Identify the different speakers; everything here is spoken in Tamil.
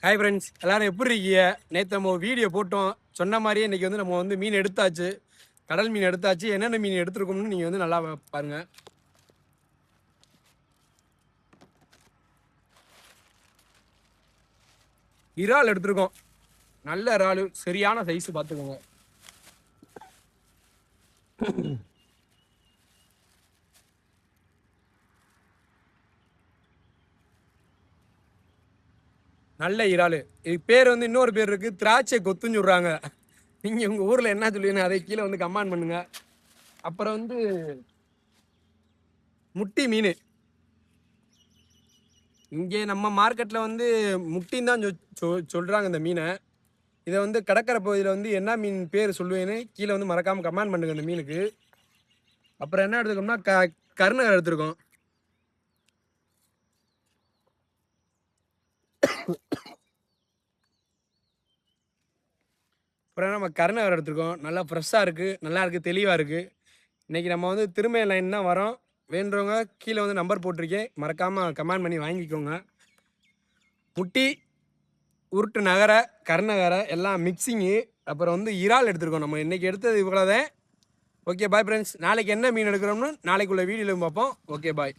Speaker 1: ஹாய் ஃப்ரெண்ட்ஸ், எல்லாரும் எப்படி இருக்கீங்க? நேற்று நம்ம வீடியோ போட்டோம். சொன்ன மாதிரியே இன்றைக்கி வந்து நம்ம வந்து மீன் எடுத்தாச்சு. கடல் மீன் எடுத்தாச்சு. என்னென்ன மீன் எடுத்துருக்கோம்னு நீங்கள் வந்து நல்லா பாருங்கள். இறால் எடுத்துருக்கோம். நல்ல இறால், சரியான சைஸ் பார்த்துக்கோங்க. நல்ல இறால். இது பேர் வந்து இன்னொரு பேர் இருக்குது, திராட்சை கொத்துன்னு சொல்கிறாங்க. நீங்கள் உங்கள் ஊரில் என்ன சொல்லுவீங்க அதை கீழே வந்து கமெண்ட் பண்ணுங்க. அப்புறம் வந்து முட்டி மீன். இங்கே நம்ம மார்க்கெட்டில் வந்து முட்டின்னு தான் சொல்கிறாங்க இந்த மீனை. இதை வந்து கடற்கரை பகுதியில் வந்து என்ன மீன் பேர் சொல்லுவேன்னு கீழே வந்து மறக்காமல் கமெண்ட் பண்ணுங்க இந்த மீனுக்கு. அப்புறம் என்ன எடுத்துக்கோம்னா கருணை எடுத்துருக்கோம். அப்புறம் நம்ம கருணை எடுத்துருக்கோம். நல்லா ஃப்ரெஷ்ஷாக இருக்குது, நல்லா இருக்குது, தெளிவாக இருக்குது. இன்றைக்கி நம்ம வந்து திருமய லைன் தான் வரோம். வேண்டுறவங்க கீழே வந்து நம்பர் போட்டிருக்கேன், மறக்காமல் கமெண்ட் பண்ணி வாங்கிக்கோங்க. முட்டி, உருட்டு நகரை, கருநகரை எல்லாம் மிக்சிங்கு. அப்புறம் வந்து இறால் எடுத்துருக்கோம். நம்ம இன்றைக்கி எடுத்தது இவ்வளோதான். Okay bye friends. நாளைக்கு என்ன மீன் எடுக்கிறோம்னு நாளைக்குள்ள வீடியோவில் பார்ப்போம். Okay bye.